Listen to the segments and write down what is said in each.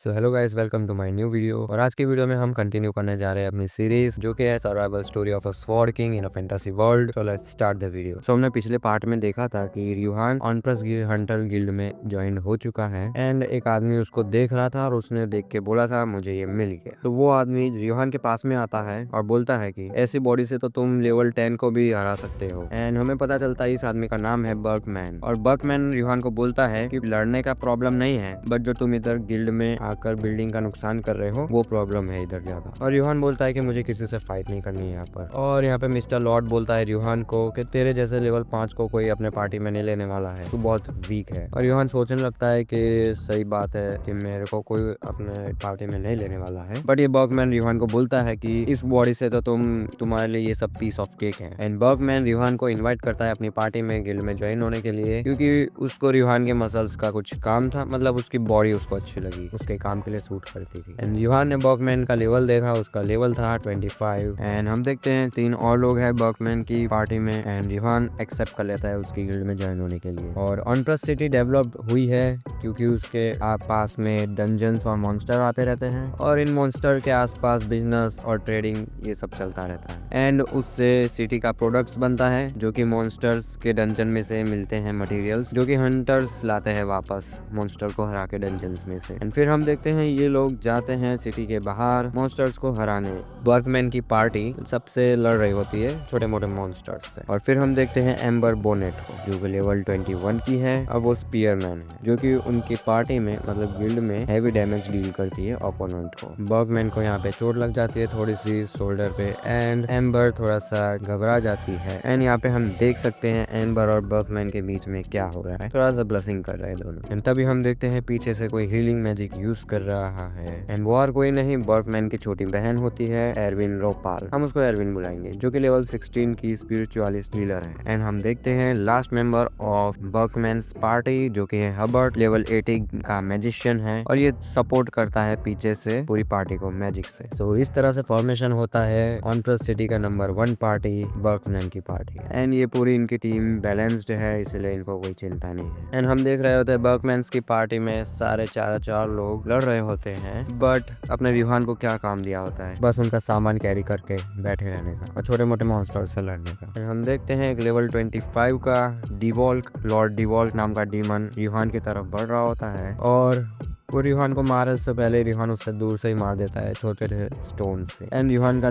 So hello guys, welcome to my new video. और आज की वीडियो में हम कंटिन्यू करने जा रहे हैं अपनी सीरीज जो कि है survival story of a sword king in a fantasy world. So let's start the video. So हमने पिछले पार्ट में देखा था कि रियोहान ऑनप्रस हंटर गिल्ड में ज्वाइन हो चुका है एंड एक आदमी उसको देख रहा था और उसने देख के बोला था मुझे ये मिल गया। तो वो आदमी रियोहान के पास में आता है और बोलता है कि ऐसी बॉडी से तो तुम लेवल 10 को भी हरा सकते हो। एंड हमें पता चलता है इस आदमी का नाम है बर्कमैन। और बर्कमैन रियोहान को बोलता है कि लड़ने का प्रॉब्लम नहीं है, बट जो तुम इधर गिल्ड में आकर बिल्डिंग का नुकसान कर रहे हो वो प्रॉब्लम है इधर ज्यादा। और रियोहान बोलता है कि मुझे किसी से फाइट नहीं करनी है यहाँ पर। और यहाँ पे मिस्टर लॉर्ड बोलता है रियोहान को कि तेरे जैसे लेवल 5 को कोई अपने पार्टी में नहीं लेने वाला है, तू बहुत वीक है। और रियोहान सोचने लगता है कि सही बात है कि मेरे को कोई अपने पार्टी में नहीं लेने वाला है। बट ये बर्कमैन रियोहान को बोलता है कि इस बॉडी से तो तुम्हारे लिए ये सब पीस ऑफ केक है। एंड बर्कमैन रियोहान को इन्वाइट करता है अपनी पार्टी में गिल्ड में ज्वाइन होने के लिए, क्योंकि उसको रियोहान के मसल्स का कुछ काम था, मतलब उसकी बॉडी उसको अच्छी लगी, उसके काम के लिए सूट करती थी। एंड रियोहान ने बर्कमैन का लेवल देखा, उसका लेवल था 25। एंड हम देखते हैं 3 और लोग हैं बर्कमैन की पार्टी में एंड रियोहान एक्सेप्ट कर लेता है उसकी गिल्ड में ज्वाइन होने के लिए। और ऑनप्रस सिटी डेवलप हुई है क्योंकि उसके पास में डंजन्स और मॉन्स्टर आते रहते हैं और इन मॉन्स्टर के आसपास बिजनेस और ट्रेडिंग ये सब चलता रहता है। एंड उससे सिटी का प्रोडक्ट्स बनता है जो कि मॉन्स्टर्स के डंजन में से मिलते हैं मटेरियल्स जो कि हंटर्स लाते हैं वापस मॉन्स्टर को हरा के डंजन्स में से। एंड फिर हम देखते हैं ये लोग जाते हैं सिटी के बाहर मॉन्स्टर्स को हराने। बर्कमैन की पार्टी सबसे लड़ रही होती है छोटे मोटे मॉन्स्टर्स से। और फिर हम देखते हैं एम्बर बोनेट को जो कि लेवल 21 की है और वो स्पीयरमैन है जो कि उनकी पार्टी में मतलब गिल्ड में हैवी डैमेज डील करती है ओपोनेंट को। बर्कमैन को यहाँ पे चोट लग जाती है थोड़ी सी शोल्डर पे एंड एम्बर थोड़ा सा घबरा जाती है। एंड यहाँ पे हम देख सकते हैं एम्बर और बर्कमैन के बीच में क्या हो रहा है, थोड़ा सा ब्लसिंग कर रहे हैं दोनों। एंड तभी हम देखते हैं पीछे से कोई हीलिंग मैजिक यूज कर रहा है एंड वो और कोई नहीं बर्कमैन की छोटी बहन होती है एरविन रोपाल, हम उसको एरविन बुलाएंगे, जो कि लेवल 16 की स्पिरिचुअलिस्ट हीलर है। एंड हम देखते हैं लास्ट मेंबर ऑफ बर्कमैन्स पार्टी जो कि है हबर्ट, लेवल 80 का मैजिशियन है और ये सपोर्ट करता है पीछे से पूरी पार्टी को मैजिक से। सो इस तरह से फॉर्मेशन होता है ऑनप्रस सिटी का नंबर 1 पार्टी, बर्कमैन की पार्टी। एंड ये पूरी इनकी टीम बैलेंस्ड है इसलिए इनको कोई चिंता नहीं है। एंड हम देख रहे होते हैं बर्कमैन्स की पार्टी में सारे चार लोग लड़ रहे होते हैं, बट अपने रियोहान को क्या काम दिया होता है, बस उनका सामान कैरी करके बैठे रहने का और छोटे मोटे मॉन्स्टर से लड़ने का। हम देखते हैं एक लेवल 25 का डिवॉल्क, लॉर्ड डिवॉल्क नाम का डीमन रियोहान की तरफ बढ़ रहा होता है और वो रियोहान को मारने से पहले रियोहान उससे दूर से ही मार देता है छोटे स्टोन से। एंड रियोहान का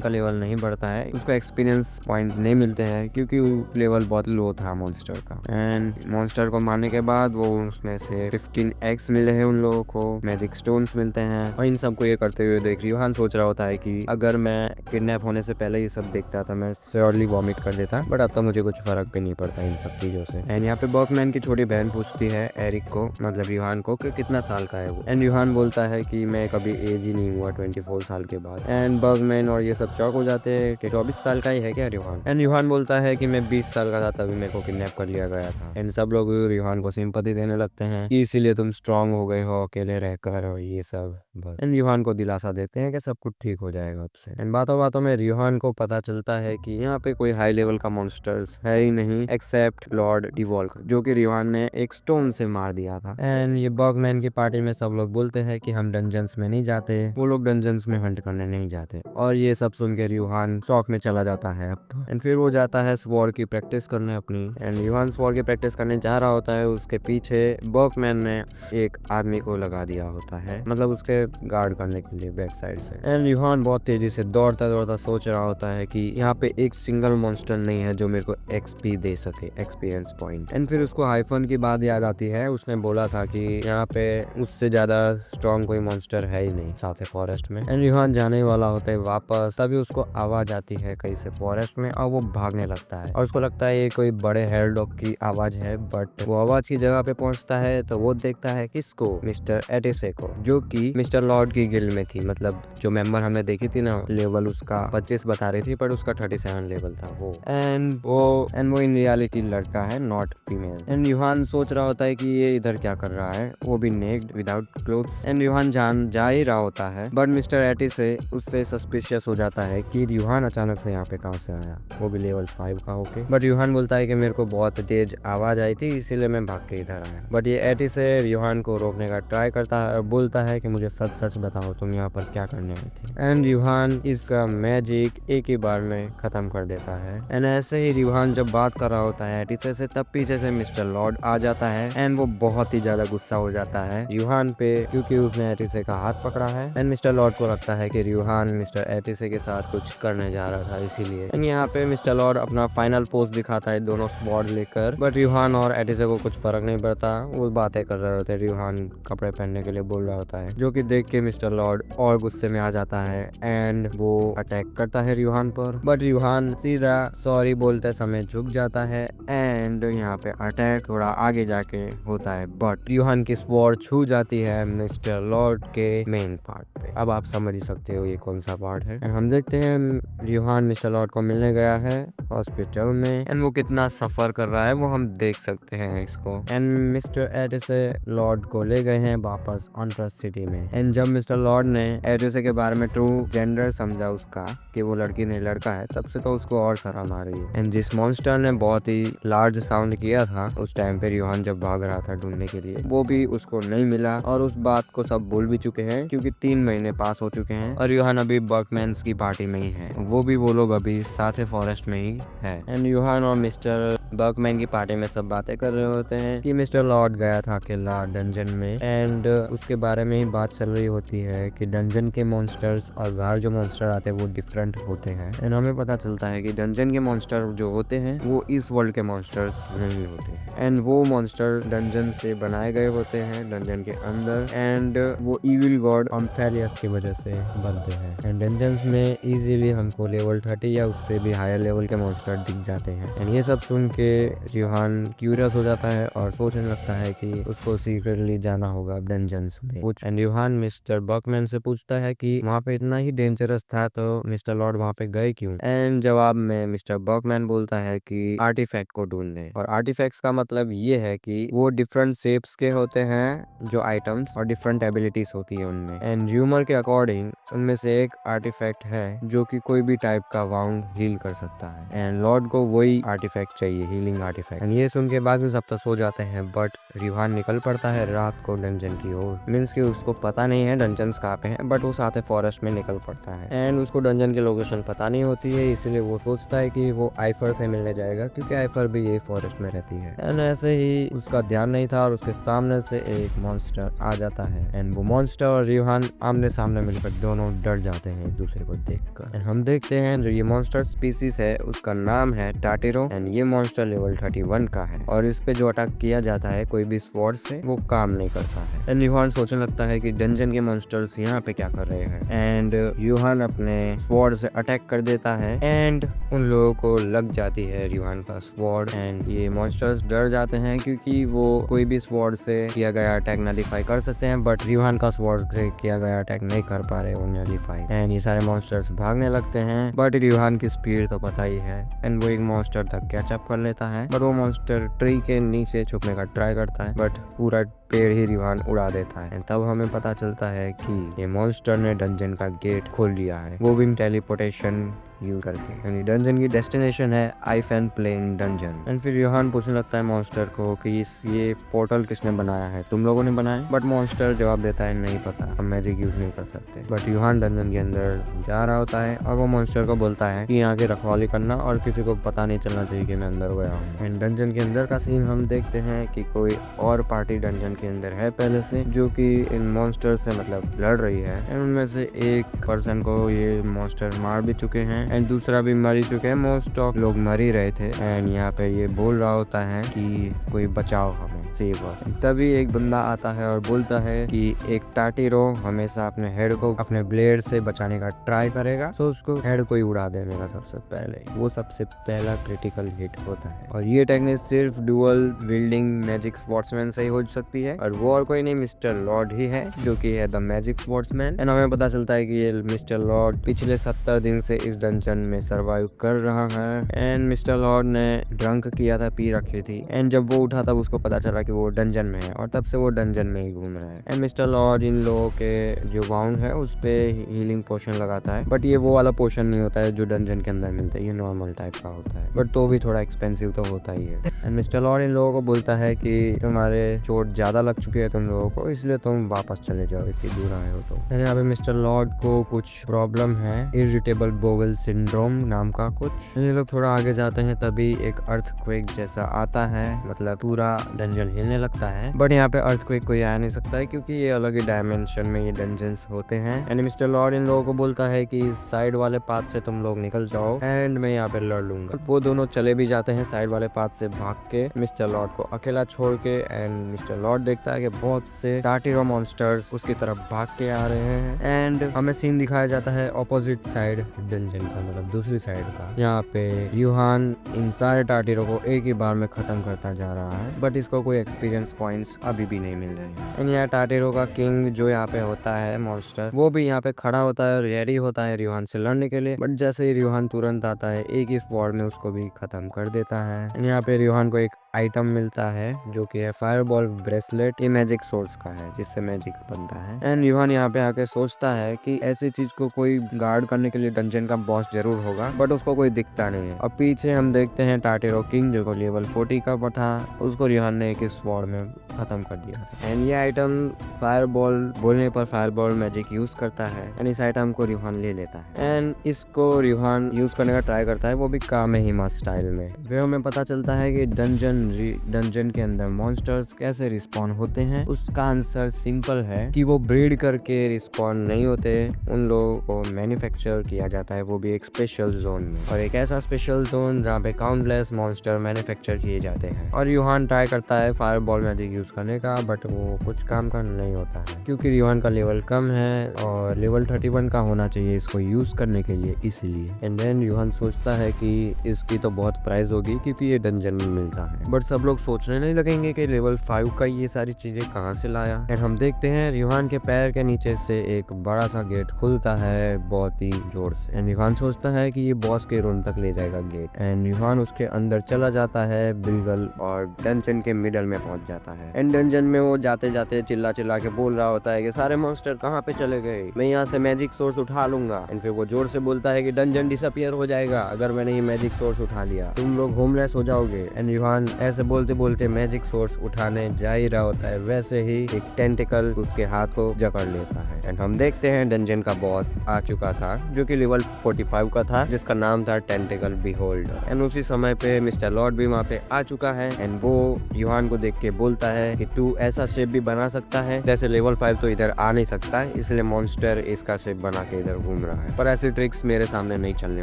लेवल नहीं बढ़ता है, उसको एक्सपीरियंस पॉइंट नहीं मिलते हैं क्योंकि लेवल बहुत लो था मॉन्स्टर का। एंड मॉन्स्टर को मारने के बाद वो उसमें से 15x मिले हैं उन लोगों को, मैजिक स्टोन्स मिलते हैं। और इन सबको ये करते हुए देख रियोहान सोच रहा होता है कि अगर मैं किडनैप होने से पहले ये सब देखता था मैं श्योरली वॉमिट कर देता, बट अब तो मुझे कुछ फर्क भी नहीं पड़ता इन सब चीजों से। एंड यहाँ पे बर्कमैन की छोटी बहन पूछती है एरिक को, मतलब रियोहान को, कि कितना साल का है वो। एंड रियोहान बोलता है कि मैं कभी एज ही नहीं हुआ 24 साल के बाद। एंड बर्कमैन और ये सब चौक हो जाते हैं कि 24 साल का ही है क्या रियोहान। एंड रियोहान बोलता है कि मैं 20 साल का था तभी मेरे को किडनैप कर लिया गया था। एंड सब लोग रियोहान को सिंपैथी देने लगते हैं कि इसीलिए तुम स्ट्रांग हो गए हो अकेले रहकर और ये सब। एंड रियोहान को दिलासा देते हैं कि सब कुछ ठीक हो जाएगा अब से। एंड बातों बातों में रियोहान को पता चलता है कि यहाँ पे कोई हाई लेवल का मॉन्स्टर्स है ही नहीं एक्सेप्ट लॉर्ड डिवॉल्क जो कि रियोहान ने एक स्टोन से मार दिया था। एंड ये बर्कमैन की पार्टी में सब लोग बोलते हैं कि हम डंजन्स में नहीं जाते, वो लोग डंजन्स में हंट करने नहीं जाते। और ये सब सुन के रियोहान शॉक में चला जाता है अब तो। एंड फिर वो जाता है स्वॉर्ड की प्रैक्टिस करने अपनी। एंड रियोहान स्वॉर्ड की प्रैक्टिस करने जा रहा होता है, उसके पीछे बर्कमैन ने एक आदमी को लगा दिया होता है, मतलब उसके गार्ड करने के लिए बैक साइड से। एंड रियोहान बहुत तेजी से दौड़ता दौड़ता सोच रहा होता है कि यहाँ पे एक सिंगल मॉन्स्टर नहीं है जो मेरे को एक्सपी दे सके, एक्सपीरियंस पॉइंट। एंड फिर उसको हाइफन की बात याद आती है, उसने बोला था कि यहाँ पे उससे ज्यादा स्ट्रॉन्ग कोई मॉन्स्टर है ही नहीं साथ फॉरेस्ट में। एंड रियोहान जाने वाला होता है वापस, तभी उसको आवाज आती है कहीं से फॉरेस्ट में और वो भागने लगता है और उसको लगता है ये कोई बड़े हेयर डॉग की आवाज है। बट वो आवाज की जगह पे पहुंचता है तो वो देखता है किसको, मिस्टर एटिसे को, जो कि मिस्टर लॉर्ड की गिल्ड में थी, मतलब जो मेंबर हमने देखी थी ना, लेवल उसका 25 बता रही थी पर उसका 37 लेवल था वो। एंड वो इन रियलिटी लड़का है, नॉट फीमेल। एंड रियोहान सोच रहा होता है कि ये इधर क्या कर रहा है, वो भी be naked without clothes and Yuhan जान जा ही रहा होता है, बट मिस्टर एटिस से उससे सस्पिशियस हो जाता है कि यूहान अचानक से यहाँ पे कहाँ से आया, वो भी लेवल 5 का होके। बट यूहान बोलता है कि मेरे को बहुत तेज आवाज आई थी इसीलिए मैं भाग के इधर आया। बट ये एटिस है यूहान को रोकने का ट्राई करता है और बोलता है कि मुझे सच सच बताओ तुम यहाँ पर क्या करने आई थी। एंड यूहान इसका मैजिक एक ही बार में खत्म कर देता है। एंड ऐसे ही यूहान जब बात कर रहा होता है एटिस से, तब पीछे से मिस्टर लॉर्ड आ जाता है एंड वो बहुत ही ज्यादा गुस्सा हो जाता है यूहान पे क्योंकि उसने एटिसे का हाथ पकड़ा है। एंड मिस्टर लॉर्ड को लगता है कि यूहान मिस्टर एटिसे के साथ कुछ करने जा रहा था इसीलिए। एंड यहाँ पे मिस्टर लॉर्ड अपना फाइनल पोज दिखाता है दोनों स्वॉर्ड लेकर, बट यूहान और एटिसे को कुछ फर्क नहीं पड़ता, वो बातें कर रहे होते हैं। यूहान कपड़े पहनने के लिए बोल रहा होता है, जो कि देख के मिस्टर लॉर्ड और गुस्से में आ जाता है एंड वो अटैक करता है यूहान पर। बट यूहान सीधा सॉरी बोलते समय झुक जाता है एंड यहाँ पे अटैक थोड़ा आगे जाके होता है, बट यूहान की स्वॉर्ड छू जाती है मिस्टर लॉर्ड के मेन पार्ट पे। अब आप समझ ही सकते हो ये कौन सा पार्ट है। एंड हम देखते हैं यूहान मिस्टर लॉर्ड को मिलने गया है हॉस्पिटल में एंड वो कितना सफर कर रहा है वो हम देख सकते हैं इसको। एंड मिस्टर एटिसे लॉर्ड को ले गए हैं वापस ऑनट्रस सिटी में। एंड जब मिस्टर लॉर्ड ने एटिसे के बारे में ट्रू जेंडर समझा उसका कि वो लड़की नहीं लड़का है, तब से तो उसको और शर्म आ रही है। एंड जिस मॉन्स्टर ने बहुत ही लार्ज साउंड किया था उस टाइम पे यूहान जब भाग रहा था ढूंढने के लिए, वो भी उसको नहीं मिला और उस बात को सब भूल भी चुके हैं क्योंकि 3 महीने पास हो चुके हैं और यूहान अभी बर्कमैन्स की पार्टी में ही है, वो भी वो लोग अभी साथ फॉरेस्ट में ही है। एंड यूहान और मिस्टर बर्कमैन की पार्टी में सब बातें कर रहे होते हैं कि मिस्टर लॉर्ड गया था अकेला डंजन में एंड उसके बारे में ही बात चल रही होती है कि डंजन के मॉन्स्टर्स और बाहर जो मॉन्स्टर आते हैं वो डिफरेंट होते हैं। एंड हमें पता चलता है कि डंजन के मॉन्स्टर जो होते हैं वो इस वर्ल्ड के मॉन्स्टर्स नहीं होते एंड वो मॉन्स्टर डंजन से बनाए गए होते हैं डंजन के अंदर एंड वो इविल गॉड ऑम्फेलियस की वजह से बनते हैं। एंड डंजन्स में इजीली हमको लेवल 30 या उससे भी हायर लेवल के मॉन्स्टर दिख जाते हैं। एंड ये सब सुन के यूहान क्यूरियस हो जाता है और सोचने लगता है कि उसको सीक्रेटली जाना होगा डंजन्स में। एंड यूहान मिस्टर बर्कमैन से पूछता है कि वहाँ पे इतना ही डेंजरस था तो मिस्टर लॉर्ड वहाँ पे गए क्यों। एंड जवाब में मिस्टर बर्कमैन बोलता है कि आर्टिफैक्ट को ढूंढने, और आर्टिफैक्ट्स का मतलब ये है कि वो डिफरेंट शेप्स के होते हैं जो आइटम्स और डिफरेंट एबिलिटीज होती है उनमें। एंड ह्यूमर के अकॉर्डिंग उनमें से एक आर्टिफैक्ट है जो कि कोई भी टाइप का वाउंड हील कर सकता है एंड लॉर्ड को वही आर्टिफैक्ट चाहिए, हीलिंग आर्टिफैक्ट। एंड ये सुन के बाद में सब तो सो जाते हैं, बट यूहान निकल पड़ता है रात को डंजन की ओर। मीन्स कि उसको पता नहीं है डंजन्स कहाँ पे हैं, बट वो साथ फॉरेस्ट में निकल पड़ता है एंड उसको डंजन की लोकेशन पता नहीं होती है, इसलिए वो सोचता है कि वो आइफर से मिलने जाएगा क्योंकि आइफर भी यही फॉरेस्ट में रहती है। एंड ऐसे ही उसका ध्यान नहीं था और उसके सामने से एक मॉन्स्टर आ जाता है एंड वो मॉन्स्टर और यूहान आमने सामने मिलकर दोनों डर जाते हैं एक दूसरे को देखकर। एंड हम देखते हैं जो ये मॉन्स्टर स्पीसीज है उसका नाम है टाटेरो एंड ये मॉन्स्टर लेवल 31 का है और इस पे जो अटैक किया जाता है कोई भी स्वॉर्ड से वो काम नहीं करता है। एंड यूहान सोचने लगता है कि डंजन के मॉन्स्टर्स यहाँ पे क्या कर रहे हैं एंड यूहान अपने स्वॉर्ड से अटैक कर देता है एंड उन लोगों को लग जाती है यूहान का स्वॉर्ड एंड ये मॉन्स्टर्स डर जाते हैं क्योंकि वो कोई भी स्वॉर्ड से किया गया अटैक नलिफाई कर सकते हैं, बट यूहान का स्वॉर्ड से किया गया अटैक नहीं कर पा रहे वो नलिफाई। एंड ये सारे मॉन्स्टर्स भागने लगते हैं, बट यूहान की स्पीड तो पता ही है एंड वो एक मॉन्स्टर तक कैचअप कर लेता है, बट वो मॉन्स्टर ट्री के नीचे छुपने का ट्राई करता है बट पूरा पेड़ ही यूहान उड़ा देता है। तब हमें पता चलता है कि ये मॉन्स्टर ने डंजन का गेट खोल लिया है, वो भी टेलीपोर्टेशन यूज करके। यानी डंजन की डेस्टिनेशन है आइफेन प्लेन डंजन। एंड फिर यूहान पूछने लगता है मॉन्स्टर को कि ये पोर्टल किसने बनाया है, तुम लोगों ने बनाया? बट मॉन्स्टर जवाब देता है नहीं पता, हम मैजिक यूज नहीं कर सकते। बट यूहान डंजन के अंदर जा रहा होता है और वो मॉन्स्टर को बोलता है कि यहाँ की रखवाली करना और किसी को पता नहीं चलना चाहिए कि मैं अंदर गया हूँ। एंड डंजन के अंदर का सीन हम देखते हैं कि कोई और पार्टी डंजन के अंदर है पहले से जो कि इन मॉन्स्टर से मतलब लड़ रही है एंड उनमें से एक पर्सन को ये मॉन्स्टर मार भी चुके हैं एंड दूसरा भी मर ही चुके हैं, मोस्ट ऑफ लोग मर ही रहे थे। एंड यहाँ पे ये बोल रहा होता है कि कोई बचाओ हमें, सेव अस। तभी एक बंदा आता है और बोलता है कि एक टाटीरो हमेशा अपने हेड को अपने ब्लेड से बचाने का ट्राई करेगा, तो उसको हेड को ही उड़ा देने का सबसे पहले, वो सबसे पहला क्रिटिकल हिट होता है। और ये टेक्निक सिर्फ डुअल विल्डिंग मैजिक स्पोर्ट्समैन से ही हो सकती है और वो और कोई नहीं मिस्टर लॉर्ड ही है जो कि है द मैजिक स्पोर्ट्समैन। एंड हमें पता चलता है कि ये मिस्टर लॉर्ड पिछले 70 दिन से इस डंजन डंजन में सरवाइव कर रहा है। एंड मिस्टर लॉर्ड ने ड्रंक किया था, पी रखी थी, एंड जब वो उठा तब उसको पता चला कि वो डंजन में है और तब से वो डंजन में ही घूम रहा है। एंड मिस्टर लॉर्ड इन लोगों के जो बाउंड है उस पे हीलिंग पोशन लगाता है, बट ये वो वाला पोशन नहीं होता है जो डंजन के अंदर मिलता है, ये नॉर्मल टाइप का होता है, बट तो भी थोड़ा एक्सपेंसिव तो होता ही है। एंड मिस्टर लॉर्ड इन लोगों को बोलता है कि तुम्हारे चोट ज्यादा लग चुकी है तुम लोगों को, इसलिए तुम वापस चले जाओ, इतनी दूर आए हो तो। यहाँ पे मिस्टर लॉर्ड को कुछ प्रॉब्लम है, इरिटेबल बोवेल सिंड्रोम नाम का कुछ। ये लोग थोड़ा आगे जाते हैं तभी एक अर्थक्वेक जैसा आता है, मतलब पूरा डंजन हिलने लगता है, बट यहाँ पे अर्थक्वेक कोई आ नहीं सकता है क्योंकि ये अलग ही डायमेंशन में ये डंजन्स होते हैं। एंड मिस्टर लॉर्ड इन लोगों को बोलता है कि साइड वाले पाथ से तुम लोग निकल जाओ एंड मैं यहाँ पे लड़ लूंगा। वो दोनों चले भी जाते हैं साइड वाले पाथ से भाग के मिस्टर लॉर्ड को अकेला छोड़ के। एंड मिस्टर लॉर्ड देखता है कि बहुत से टार्टिरो मॉन्स्टर्स उसकी तरफ भाग के आ रहे हैं। एंड हमें सीन दिखाया जाता है ऑपोजिट साइड डंजन का, मतलब दूसरी साइड का। यहाँ पे यूहान इन सारे टार्टिरो को एक ही बार में खत्म करता जा रहा है, बट इसको कोई एक्सपीरियंस पॉइंट्स अभी भी नहीं मिल रहे हैं। एंड यहाँ टार्टिरो का किंग जो यहाँ पे होता है मॉन्स्टर, वो भी यहाँ पे खड़ा होता है, रेडी होता है रियोहान से लड़ने के लिए, बट जैसे ही रियोहान तुरंत आता है एक ही वॉर में उसको भी खत्म कर देता है। यहाँ पे रियोहान को एक आइटम मिलता है जो कि है फायरबॉल ब्रेसलेट। ये मैजिक सोर्स का है जिससे मैजिक बनता है। एंड रियोहान यहाँ पे आके सोचता है कि ऐसी चीज को कोई गार्ड करने के लिए डंजन का बॉस जरूर होगा, बट उसको कोई दिखता नहीं है। और पीछे हम देखते हैं टार्टिरो किंग जो लेवल 40 का था, उसको रियोहान ने एक स्वॉर्ड में खत्म कर दिया। एंड ये आइटम फायरबॉल बोलने पर फायरबॉल मैजिक यूज करता है एंड इस आइटम को रियोहान ले लेता है। एंड इसको रियोहान यूज करने का ट्राई करता है, वो भी कामेहिमा स्टाइल में। फिर हमें पता चलता है कि डंजन के अंदर मॉन्स्टर्स कैसे रिस्पॉन होते हैं। उसका आंसर सिंपल है कि वो ब्रीड करके रिस्पॉन नहीं होते, उन लोगों को मैन्युफैक्चर किया जाता है, वो भी एक स्पेशल जोन में, और एक ऐसा स्पेशल जोन जहाँ पे काउंटलेस मॉन्स्टर मैन्युफैक्चर किए जाते हैं। और रियोहान ट्राई करता है फायरबॉल मैजिक यूज करने का, बट वो कुछ काम का नहीं होता है क्योंकि रियोहान का लेवल कम है और लेवल 31 का होना चाहिए इसको यूज करने के लिए, इसलिए। एंड देन रियोहान सोचता है कि इसकी तो बहुत प्राइस होगी क्योंकि ये डंजन में मिलता है, बट सब लोग सोचने नहीं लगेंगे कि लेवल 5 का ये सारी चीजें कहाँ से लाया। एंड हम देखते हैं रियोहान के पैर के नीचे से एक बड़ा सा गेट खुलता है बहुत ही जोर से। एंड रियोहान सोचता है कि ये बॉस के रूम तक ले जाएगा गेट। एंड रियोहान उसके अंदर चला जाता है बिल्गल और डंजन के मिडल में पहुंच जाता है। एंड डंजन में वो जाते जाते चिल्ला चिल्ला के बोल रहा होता है कि सारे मॉन्स्टर कहाँ पे चले गए, मैं यहाँ से मैजिक सोर्स उठा लूंगा। एंड फिर वो जोर से बोलता है कि डंजन डिसअपियर हो जाएगा अगर मैंने ये मैजिक सोर्स उठा लिया, तुम लोग होमलेस हो जाओगे। एंड रियोहान ऐसे बोलते बोलते मैजिक सोर्स उठाने जा ही रहा होता है, वैसे ही एक टेंटिकल उसके हाथ को जकड़ लेता है। एंड हम देखते हैं डंजन का बॉस आ चुका था जो कि लेवल 45 का था, जिसका नाम था टेंटिकल बिहोल्डर। एंड उसी समय पे मिस्टर लॉर्ड भी वहाँ पे आ चुका है। एंड वो रियोहान को देख के बोलता है कि तू ऐसा शेप भी बना सकता है, जैसे लेवल 5 तो इधर आ नहीं सकता है, इसलिए मॉन्स्टर इसका शेप बना के इधर घूम रहा है, पर ऐसी ट्रिक्स मेरे सामने नहीं चलने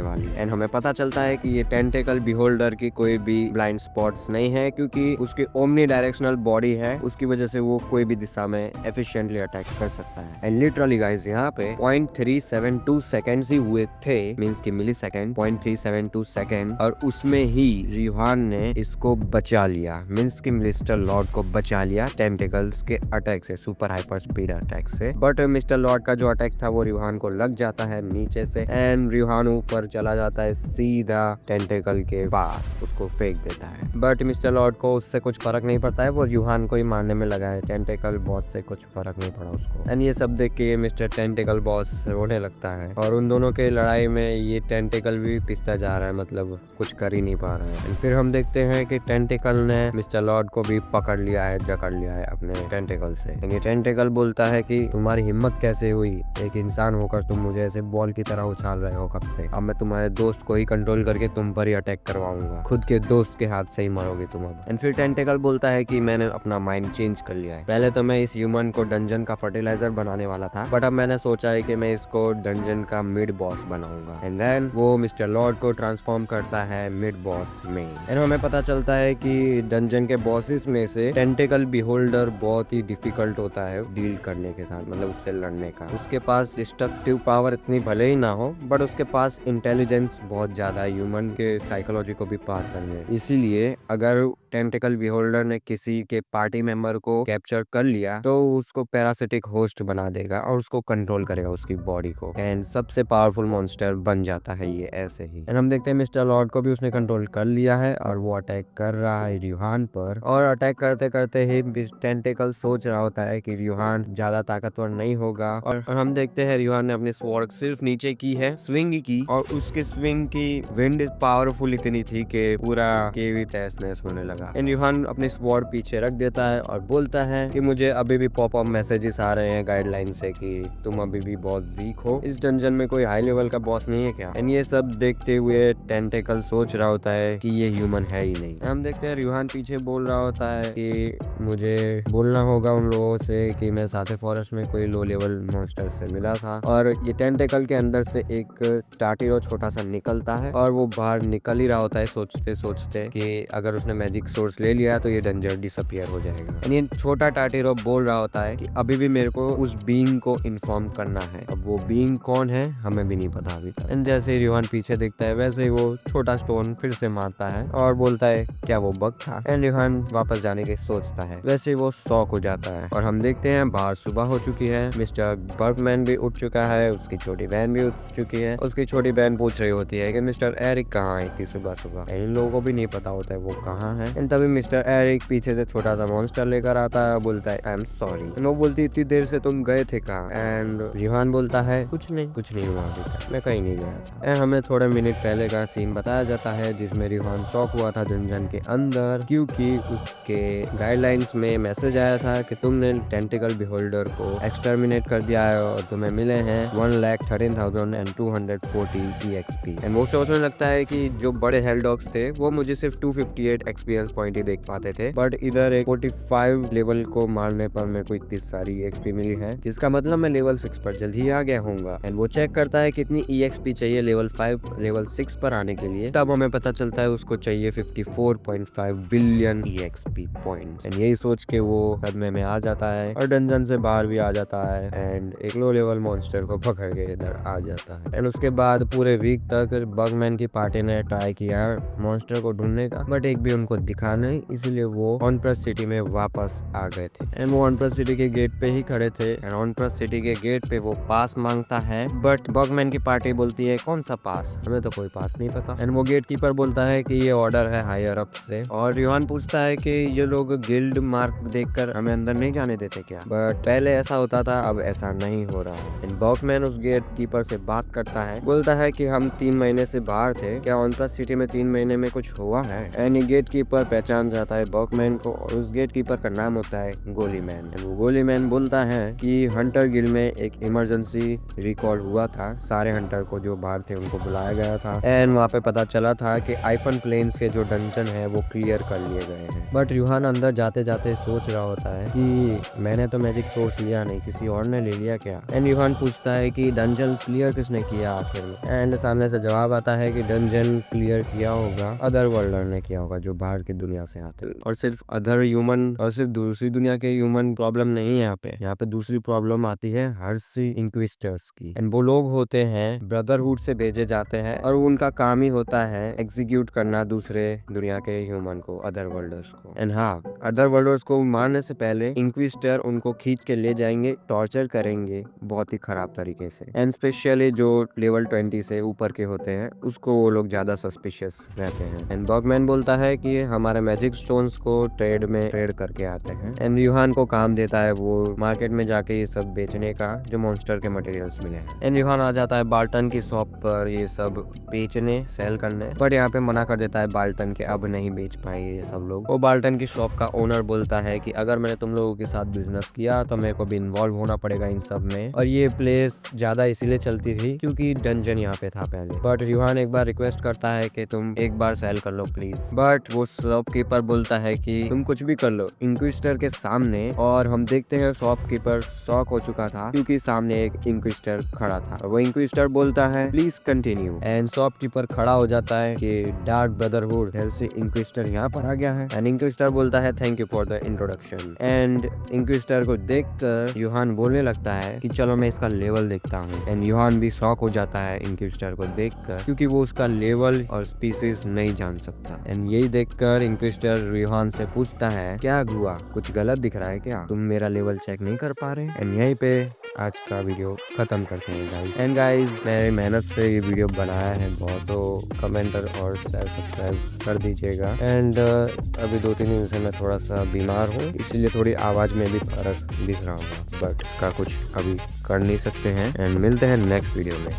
वाली। एंड हमें पता चलता है कि ये टेंटिकल बिहोल्डर की कोई भी ब्लाइंड स्पॉट्स नहीं है क्योंकि उसकी ओमनी डायरेक्शनल बॉडी है, उसकी वजह से वो कोई भी दिशा में एफिशिएंटली अटैक कर सकता है। एंड लिटरली गाइस यहाँ पे 0.372 सेकंड्स ही हुए थे, मींस की मिली सेकंड 0.372 सेकंड, और उसमें ही रियोहान ने इसको बचा लिया, मींस की मिस्टर लॉर्ड को बचा लिया टेंटिकल्स के अटैक से, सुपर हाइपर स्पीड अटैक से। बट मिस्टर लॉर्ड का जो अटैक था वो रियोहान को लग जाता है नीचे से एंड रियोहान ऊपर चला जाता है सीधा टेंटिकल के पास, उसको फेंक देता है। बट मिस्टर लॉर्ड को उससे कुछ फर्क नहीं पड़ता है, वो रियोहान को ही मारने में लगा है, टेंटिकल बॉस से कुछ फर्क नहीं पड़ा उसको। एंड ये सब देख के मिस्टर टेंटिकल बॉस रोने लगता है और उन दोनों के लड़ाई में ये टेंटिकल भी पिसता जा रहा है, मतलब कुछ कर ही नहीं पा रहा है। फिर हम देखते हैं कि टेंटिकल ने मिस्टर लॉर्ड को भी पकड़ लिया है, जकड़ लिया है अपने टेंटिकल से। ये टेंटिकल बोलता है कि तुम्हारी हिम्मत कैसे हुई, एक इंसान होकर तुम मुझे ऐसे बॉल की तरह उछाल रहे हो कब से, अब मैं तुम्हारे दोस्त को ही कंट्रोल करके तुम पर ही अटैक करवाऊंगा, खुद के दोस्त के हाथ से ही मरोगे तुम अब। एंड फिर टेंटिकल बोलता है कि मैंने अपना माइंड चेंज कर लिया है, पहले तो मैं इस ह्यूमन को डंजन का फर्टिलाइजर बनाने वाला था, बट अब मैंने सोचा है कि मैं इसको डंजन का मिड बॉस बनाऊंगा। एंड देन वो मिस्टर लॉर्ड को ट्रांसफॉर्म करता है मिड बॉस में। एंड हमें पता चलता है कि डंजन के बॉसेस में से टेंटिकल बिहोल्डर बहुत ही डिफिकल्ट होता है डील करने के साथ, मतलब उससे लड़ने का। उसके पास डिस्ट्रक्टिव पावर इतनी भले ही ना हो, बट उसके पास इंटेलिजेंस बहुत ज्यादा है ह्यूमन के साइकोलॉजी को भी पार करने, इसीलिए अगर टेंटिकल बिहोल्डर ने किसी के पार्टी मेंबर को कैप्चर कर लिया तो उसको पैरासिटिक होस्ट बना देगा और उसको कंट्रोल करेगा उसकी बॉडी को, एंड सबसे पावरफुल मॉन्स्टर बन जाता है ये ऐसे ही। एंड हम देखते हैं मिस्टर लॉर्ड को भी उसने कंट्रोल कर लिया है और वो अटैक कर रहा है रियोहान पर, और अटैक करते करते ही टेंटिकल सोच रहा होता है कि रियोहान ज्यादा ताकतवर नहीं होगा, और हम देखते हैं रियोहान ने अपनी स्वॉर्ड सिर्फ नीचे की है, स्विंग की, और उसके स्विंग की विंड पावरफुल इतनी थी कि पूरा केव ही तहस नहस होने लगा। एंड रियोहान अपनी स्वॉर्ड पीछे रख देता है और बोलता है कि मुझे अभी भी पॉपअप मैसेजेस आ रहे हैं गाइडलाइन से कि तुम अभी भी बहुत वीक हो, इस डंजन में कोई हाई लेवल का बॉस नहीं है क्या। एंड ये सब देखते हुए टेंटिकल सोच रहा होता है कि ये ह्यूमन है ही नहीं। हम देखते हैं रियोहान पीछे बोल रहा होता है कि मुझे बोलना होगा उन लोगों से कि मैं साथे फॉरेस्ट में कोई लो लेवल मॉन्स्टर से मिला था, और ये टेंटिकल के अंदर से एक टार्टिरो छोटा सा निकलता है और वो बाहर निकल ही रहा होता है सोचते सोचते कि अगर उसने मैजिक सोर्स ले लिया तो ये डंजर डिसअपियर हो जाएगा। एंड ये छोटा टार्टिरो बोल रहा होता है कि अभी भी मेरे को उस बीइंग को इन्फॉर्म करना है। अब वो बीइंग कौन है हमें भी नहीं पता अभी तक। एंड जैसे ही रियोहान पीछे देखता है वैसे ही वो छोटा स्टोन फिर से मारता है और बोलता है क्या वो बग था। एंड रियोहान वापस जाने की सोचता है, वैसे ही वो शॉक हो जाता है और हम देखते हैं बाहर सुबह हो चुकी है, मिस्टर बर्गमैन भी उठ चुका है, उसकी छोटी बहन भी उठ चुकी है। उसकी छोटी बहन पूछ रही होती है कि मिस्टर एरिक कहाँ आई थी सुबह सुबह। इन लोगों को भी नहीं पता होता है वो कहाँ है। एंड तभी मिस्टर एरिक पीछे से छोटा सा मॉन्स्टर लेकर आता है और बोलता है आई एम सॉरी। वो बोलती इतनी देर से तुम गए थे कहाँ। एंड रियोहान बोलता है कुछ नहीं हुआ अभी तक, मैं कहीं नहीं गया था। एंड हमें थोड़े मिनट पहले का सीन बताया जाता है जिसमें रियोहान शॉक हुआ था डंजन के अंदर, क्योंकि उसके गाइडलाइंस में मैसेज आया था कि तुमने टेंटिकल बिहोल्डर को एक्सटर्मिनेट कर दिया है और तुम्हें मिले हैं 1,13,240 EXP। एंड वो सोचने लगता है कि जो बड़े हेल डॉग्स थे वो मुझे सिर्फ 258 एक्सपीरियंस पॉइंट ही देख पाते थे, बट इधर एक 45 लेवल को मारने पर मेरे को इतनी सारी EXP मिली है, जिसका मतलब मैं लेवल 6 पर जल्द ही आ गया हूँगा। एंड वो चेक करता है कितनी EXP चाहिए लेवल 5 लेवल 6 पर आने के लिए, तब हमें पता चलता है उसको चाहिए 54.5 बिलियन EXP पॉइंट्स। एंड यही सोच के वो सदमे में आ जाता है और डंजन से बाहर भी आ जाता है एंड एक लो लेवल मॉन्स्टर को पकड़ के इधर आ जाता है। एंड उसके बाद पूरे वीक तक बगमैन की पार्टी ने ट्राई किया मॉन्स्टर को ढूंढने का, बट एक भी उनको दिखा नहीं, इसलिए वो ऑनप्रस सिटी में वापस आ गए थे। एंड वो ऑनप्रस सिटी के गेट पे ही खड़े थे एंड ऑनप्रस सिटी के गेट पे वो पास मांगता है, बट बगमैन की पार्टी बोलती है कौन सा पास, हमें तो कोई पास नहीं पता। एंड वो गेट कीपर बोलता है कि ये ऑर्डर है हायर अप से, और रियोहान पूछता है कि ये लोग गिल्ड मार्क देखकर हमें अंदर नहीं जाने देते क्या, बट पहले ऐसा होता था अब ऐसा नहीं हो रहा है। एंड बॉकमैन उस गेट कीपर से बात करता है, बोलता है कि हम 3 महीने से बाहर थे, क्या ऑनप्रस सिटी में 3 महीने में कुछ हुआ है। एंड गेट कीपर पहचान जाता है बॉकमैन को और उस गेट कीपर का नाम होता है गोलीमैन। एंड वो गोलीमैन बोलता है कि हंटर गिल्ड में एक इमरजेंसी रिकॉल हुआ था, सारे हंटर को जो बाहर थे उनको बुलाया गया था एंड वहाँ पे पता चला था कि आइफन प्लेन्स के जो डंजन है वो क्लियर कर लिए गए हैं। बट रियोहान अंदर जाते जाते सोच रहा होता है कि मैंने तो मैजिक सोर्स लिया नहीं, किसी और ने ले लिया क्या। एंड रियोहान पूछता है कि डंजन क्लियर किसने किया आखिर में। एंड सामने से जवाब आता है कि डंजन क्लियर किया होगा अदर वर्ल्डर ने किया होगा, जो बाहर की दुनिया से आते हैं। और सिर्फ अदर ह्यूमन और सिर्फ दूसरी दुनिया के ह्यूमन प्रॉब्लम नहीं है यहाँ पे दूसरी प्रॉब्लम आती है हर्सी इंक्विस्टर्स की। एंड वो लोग होते हैं ब्रदरहुड से भेजे जाते हैं और उनका काम ही होता है एग्जीक्यूट करना दूसरे दुनिया के ह्यूमन को, अदर वर्ल्डर्स को। एंड हाँ, अदर वर्ल्डर्स को मारने से पहले इंक्विस्टर उनको खींच के ले जाएंगे, टॉर्चर करेंगे बहुत ही खराब तरीके से। एंड स्पेशली जो लेवल 20 से ऊपर के होते हैं उसको वो लोग ज्यादा सस्पिशियस रहते हैं। एंड बॉगमैन बोलता है कि हमारे मैजिक स्टोन्स को ट्रेड करके आते हैं। एंड रियोहान को काम देता है वो मार्केट में जाके ये सब बेचने का जो मॉन्स्टर के मटेरियल्स मिले हैं। एंड रियोहान आ जाता है बाल्टन की शॉप पर ये सब बेचने सेल करने, बट यहाँ पे मना कर देता है बाल्टन के अब नहीं बेच पाएंगे ये सब लोग। वो बाल्टन की शॉप का ओनर बोलता है कि अगर मैंने तुम लोगों के साथ बिजनेस किया तो मेरे को भी इन्वॉल्व होना पड़ेगा इन सब में, और ये प्लेस ज्यादा इसीलिए चलती थी क्योंकि डंजन यहाँ पे था पहले। बट रियोहान एक बार रिक्वेस्ट करता है कि तुम एक बार सेल कर लो प्लीज, बट वो शॉपकीपर बोलता है कि तुम कुछ भी कर लो इंक्विस्टर के सामने। और हम देखते हैं शॉपकीपर शॉक हो चुका था क्योंकि सामने एक इंक्विस्टर खड़ा था। वो इंक्विस्टर बोलता है प्लीज कंटिन्यू। एंड शॉपकीपर खड़ा हो जाता है कि डार्क ब्रदरहुड फिर से इंक्विस्टर यहाँ पर आ गया है। एंड इंक्विस्टर बोलता है thank you for the introduction. And inquisitor को देखकर यूहान बोलने लगता है कि चलो मैं इसका लेवल देखता हूँ। एंड यूहान भी शॉक हो जाता है इंक्विस्टर को देखकर क्योंकि वो उसका लेवल और स्पीसीज नहीं जान सकता। एंड यही देखकर पर इंक्विजिटर रियोहान से पूछता है, क्या हुआ, कुछ गलत दिख रहा है क्या, तुम मेरा लेवल चेक नहीं कर पा रहे? एंड यहीं पे आज का वीडियो खत्म करते हैं गाइस। एंड गाइस, मेरी मेहनत से ये वीडियो बनाया है बहुत, तो कमेंटर और शेयर सब्सक्राइब कर दीजिएगा। एंड अभी 2-3 दिन से मैं थोड़ा सा बीमार हूँ, इसलिए थोड़ी आवाज़ में भी फर्क दिख रहा होगा, बट का कुछ अभी कर नहीं सकते हैं। एंड मिलते हैं नेक्स्ट वीडियो में।